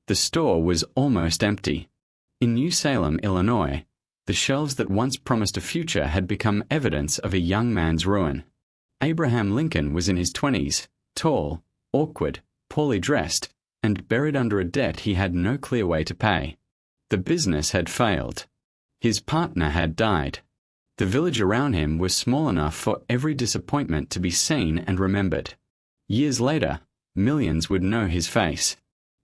The store was almost empty. In New Salem, Illinois, the shelves that once promised a future had become evidence of a young man's ruin. Abraham Lincoln was in his 20s, tall, awkward, poorly dressed, and buried under a debt he had no clear way to pay. The business had failed. His partner had died. The village around him was small enough for every disappointment to be seen and remembered. Years later, millions would know his face.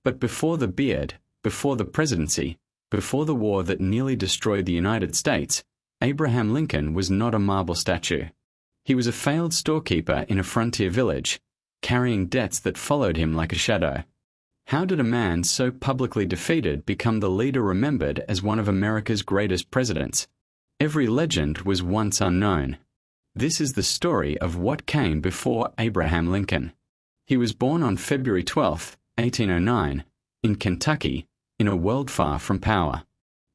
But before the beard, before the presidency, before the war that nearly destroyed the United States, Abraham Lincoln was not a marble statue. He was a failed storekeeper in a frontier village, carrying debts that followed him like a shadow. How did a man so publicly defeated become the leader remembered as one of America's greatest presidents? Every legend was once unknown. This is the story of what came before Abraham Lincoln. He was born on February 12, 1809, in Kentucky, in a world far from power.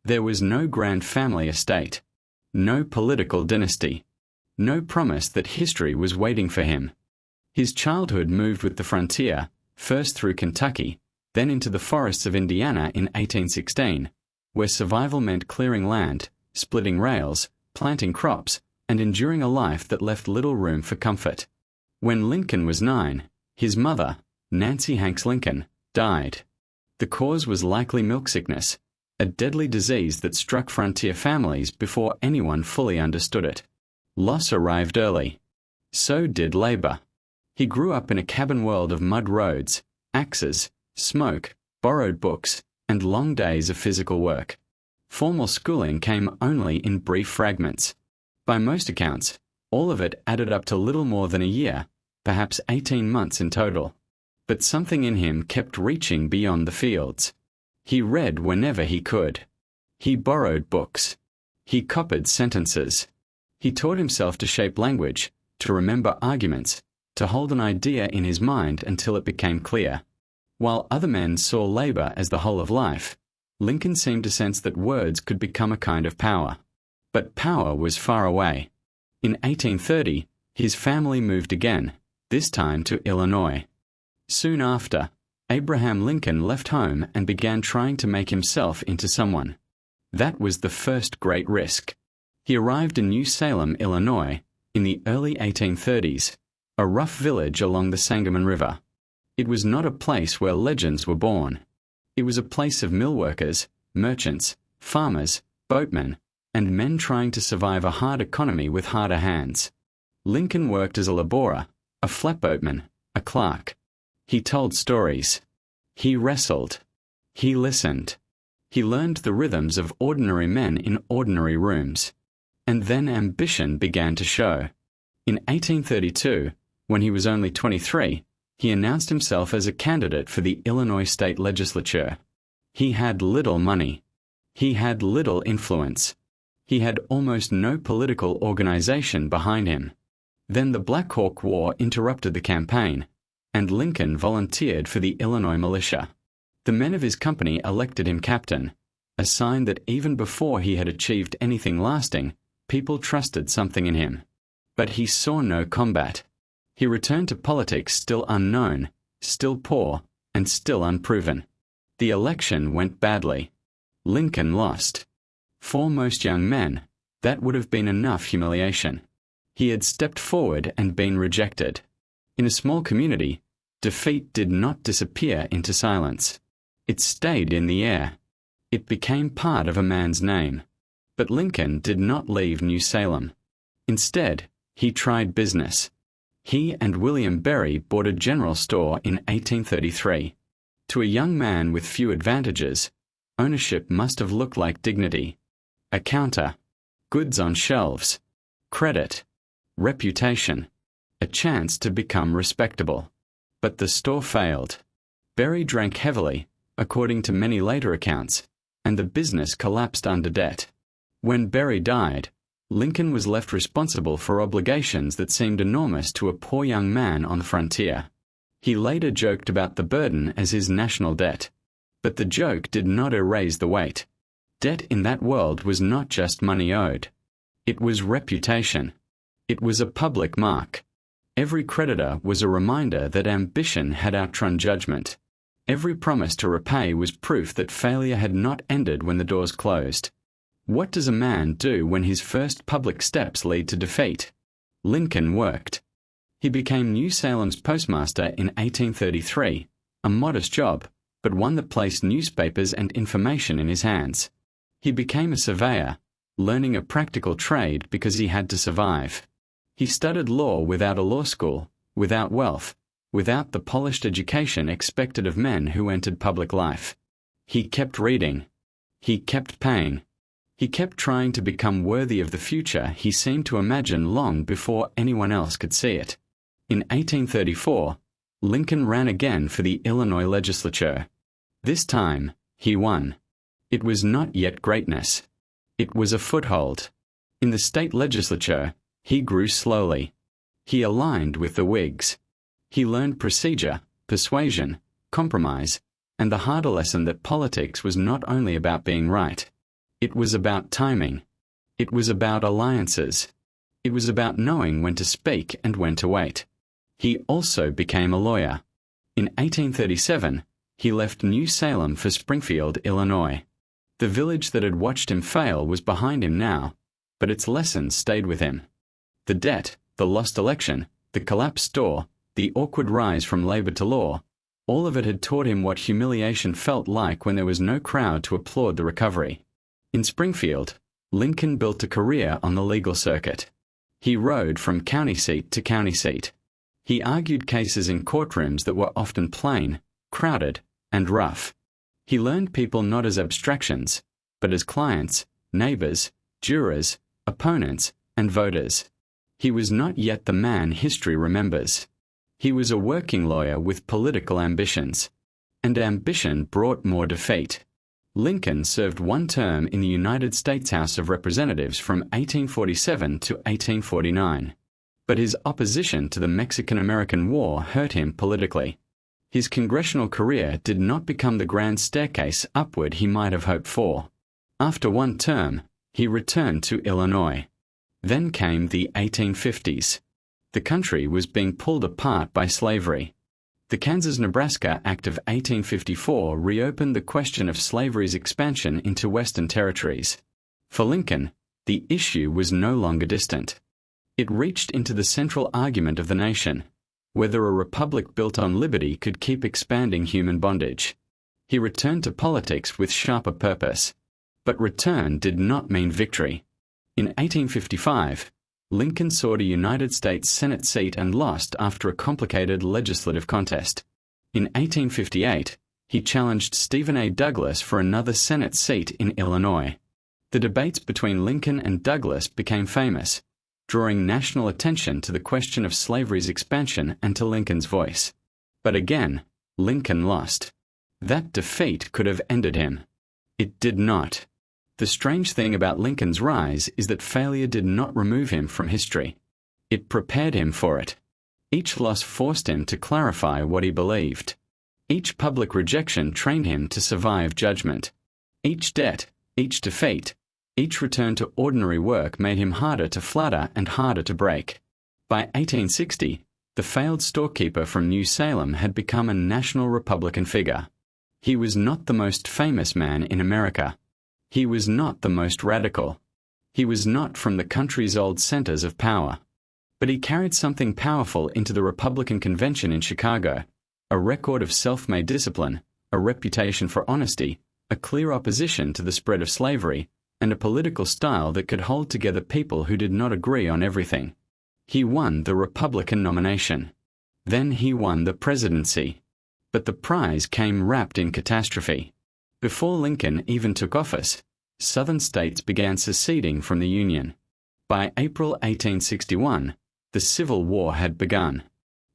There was no grand family estate, no political dynasty, no promise that history was waiting for him. His childhood moved with the frontier, first through Kentucky, then into the forests of Indiana in 1816, where survival meant clearing land, splitting rails, planting crops, and enduring a life that left little room for comfort. When Lincoln was 9, his mother, Nancy Hanks Lincoln, died. The cause was likely milk sickness, a deadly disease that struck frontier families before anyone fully understood it. Loss arrived early. So did labor. He grew up in a cabin world of mud roads, axes, smoke, borrowed books, and long days of physical work. Formal schooling came only in brief fragments. By most accounts, all of it added up to little more than a year, perhaps 18 months in total. But something in him kept reaching beyond the fields. He read whenever he could. He borrowed books. He copied sentences. He taught himself to shape language, to remember arguments, to hold an idea in his mind until it became clear. While other men saw labor as the whole of life, Lincoln seemed to sense that words could become a kind of power. But power was far away. In 1830, his family moved again, this time to Illinois. Soon after, Abraham Lincoln left home and began trying to make himself into someone. That was the first great risk. He arrived in New Salem, Illinois, in the early 1830s, a rough village along the Sangamon River. It was not a place where legends were born. It was a place of mill workers, merchants, farmers, boatmen, and men trying to survive a hard economy with harder hands. Lincoln worked as a laborer, a flatboatman, a clerk. He told stories. He wrestled. He listened. He learned the rhythms of ordinary men in ordinary rooms. And then ambition began to show. In 1832, when he was only 23, he announced himself as a candidate for the Illinois state legislature. He had little money. He had little influence. He had almost no political organization behind him. Then the Black Hawk War interrupted the campaign, and Lincoln volunteered for the Illinois militia. The men of his company elected him captain, a sign that even before he had achieved anything lasting, people trusted something in him. But he saw no combat. He returned to politics still unknown, still poor, and still unproven. The election went badly. Lincoln lost. For most young men, that would have been enough humiliation. He had stepped forward and been rejected. In a small community, defeat did not disappear into silence. It stayed in the air. It became part of a man's name. But Lincoln did not leave New Salem. Instead, he tried business. He and William Berry bought a general store in 1833. To a young man with few advantages, ownership must have looked like dignity. A counter, goods on shelves, credit, reputation, a chance to become respectable. But the store failed. Berry drank heavily, according to many later accounts, and the business collapsed under debt. When Berry died, Lincoln was left responsible for obligations that seemed enormous to a poor young man on the frontier. He later joked about the burden as his national debt. But the joke did not erase the weight. Debt in that world was not just money owed. It was reputation. It was a public mark. Every creditor was a reminder that ambition had outrun judgment. Every promise to repay was proof that failure had not ended when the doors closed. What does a man do when his first public steps lead to defeat? Lincoln worked. He became New Salem's postmaster in 1833, a modest job, but one that placed newspapers and information in his hands. He became a surveyor, learning a practical trade because he had to survive. He studied law without a law school, without wealth, without the polished education expected of men who entered public life. He kept reading. He kept paying. He kept trying to become worthy of the future he seemed to imagine long before anyone else could see it. In 1834, Lincoln ran again for the Illinois legislature. This time, he won. It was not yet greatness. It was a foothold. In the state legislature, he grew slowly. He aligned with the Whigs. He learned procedure, persuasion, compromise, and the harder lesson that politics was not only about being right. It was about timing. It was about alliances. It was about knowing when to speak and when to wait. He also became a lawyer. In 1837, he left New Salem for Springfield, Illinois. The village that had watched him fail was behind him now, but its lessons stayed with him. The debt, the lost election, the collapsed store, the awkward rise from labor to law, all of it had taught him what humiliation felt like when there was no crowd to applaud the recovery. In Springfield, Lincoln built a career on the legal circuit. He rode from county seat to county seat. He argued cases in courtrooms that were often plain, crowded, and rough. He learned people not as abstractions, but as clients, neighbors, jurors, opponents, and voters. He was not yet the man history remembers. He was a working lawyer with political ambitions. And ambition brought more defeat. Lincoln served one term in the United States House of Representatives from 1847 to 1849. But his opposition to the Mexican-American War hurt him politically. His congressional career did not become the grand staircase upward he might have hoped for. After one term, he returned to Illinois. Then came the 1850s. The country was being pulled apart by slavery. The Kansas-Nebraska Act of 1854 reopened the question of slavery's expansion into Western territories. For Lincoln, the issue was no longer distant. It reached into the central argument of the nation, whether a republic built on liberty could keep expanding human bondage. He returned to politics with sharper purpose. But return did not mean victory. In 1855, Lincoln sought a United States Senate seat and lost after a complicated legislative contest. In 1858, he challenged Stephen A. Douglas for another Senate seat in Illinois. The debates between Lincoln and Douglas became famous, drawing national attention to the question of slavery's expansion and to Lincoln's voice. But again, Lincoln lost. That defeat could have ended him. It did not. The strange thing about Lincoln's rise is that failure did not remove him from history. It prepared him for it. Each loss forced him to clarify what he believed. Each public rejection trained him to survive judgment. Each debt, each defeat, each return to ordinary work made him harder to flatter and harder to break. By 1860, the failed storekeeper from New Salem had become a national Republican figure. He was not the most famous man in America. He was not the most radical. He was not from the country's old centers of power. But he carried something powerful into the Republican convention in Chicago, a record of self-made discipline, a reputation for honesty, a clear opposition to the spread of slavery, and a political style that could hold together people who did not agree on everything. He won the Republican nomination. Then he won the presidency. But the prize came wrapped in catastrophe. Before Lincoln even took office, Southern states began seceding from the Union. By April 1861, the Civil War had begun.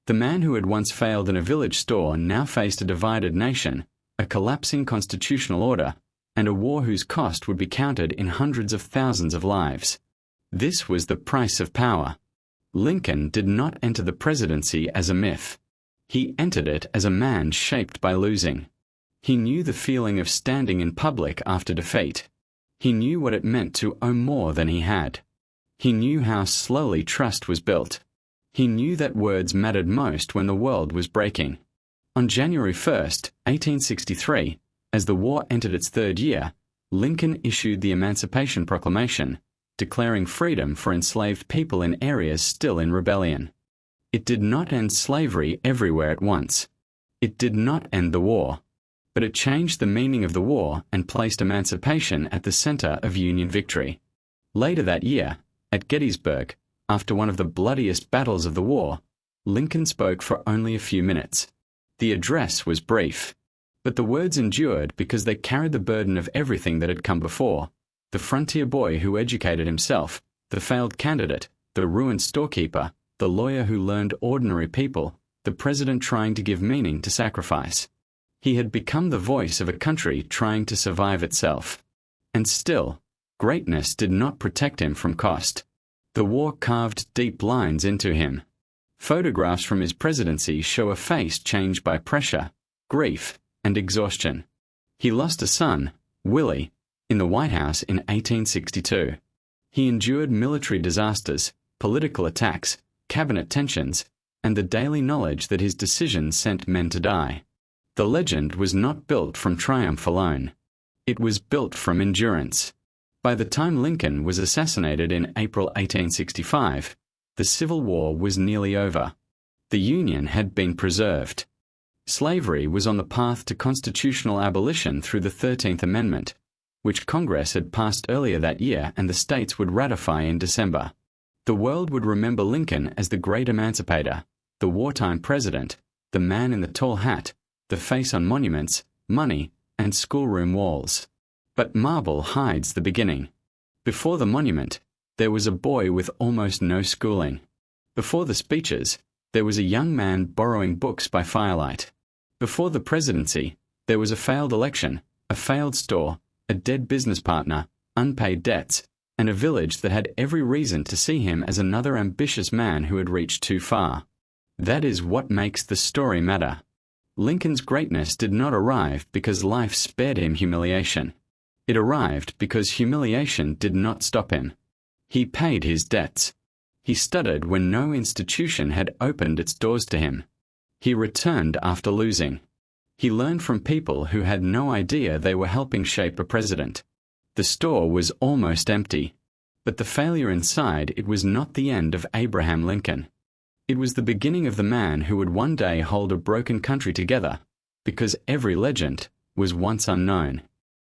The man who had once failed in a village store now faced a divided nation, a collapsing constitutional order, and a war whose cost would be counted in hundreds of thousands of lives. This was the price of power. Lincoln did not enter the presidency as a myth. He entered it as a man shaped by losing. He knew the feeling of standing in public after defeat. He knew what it meant to owe more than he had. He knew how slowly trust was built. He knew that words mattered most when the world was breaking. On January 1st, 1863, as the war entered its third year, Lincoln issued the Emancipation Proclamation, declaring freedom for enslaved people in areas still in rebellion. It did not end slavery everywhere at once. It did not end the war, but it changed the meaning of the war and placed emancipation at the center of Union victory. Later that year, at Gettysburg, after one of the bloodiest battles of the war, Lincoln spoke for only a few minutes. The address was brief, but the words endured because they carried the burden of everything that had come before: the frontier boy who educated himself, the failed candidate, the ruined storekeeper, the lawyer who learned ordinary people, the president trying to give meaning to sacrifice. He had become the voice of a country trying to survive itself. And still, greatness did not protect him from cost. The war carved deep lines into him. Photographs from his presidency show a face changed by pressure, grief, and exhaustion. He lost a son, Willie, in the White House in 1862. He endured military disasters, political attacks, cabinet tensions, and the daily knowledge that his decisions sent men to die. The legend was not built from triumph alone. It was built from endurance. By the time Lincoln was assassinated in April 1865, the Civil War was nearly over. The Union had been preserved. Slavery was on the path to constitutional abolition through the 13th Amendment, which Congress had passed earlier that year and the states would ratify in December. The world would remember Lincoln as the great emancipator, the wartime president, the man in the tall hat, the face on monuments, money, and schoolroom walls. But marble hides the beginning. Before the monument, there was a boy with almost no schooling. Before the speeches, there was a young man borrowing books by firelight. Before the presidency, there was a failed election, a failed store, a dead business partner, unpaid debts, and a village that had every reason to see him as another ambitious man who had reached too far. That is what makes the story matter. Lincoln's greatness did not arrive because life spared him humiliation. It arrived because humiliation did not stop him. He paid his debts. He stuttered when no institution had opened its doors to him. He returned after losing. He learned from people who had no idea they were helping shape a president. The store was almost empty, but the failure inside it was not the end of Abraham Lincoln. It was the beginning of the man who would one day hold a broken country together, because every legend was once unknown.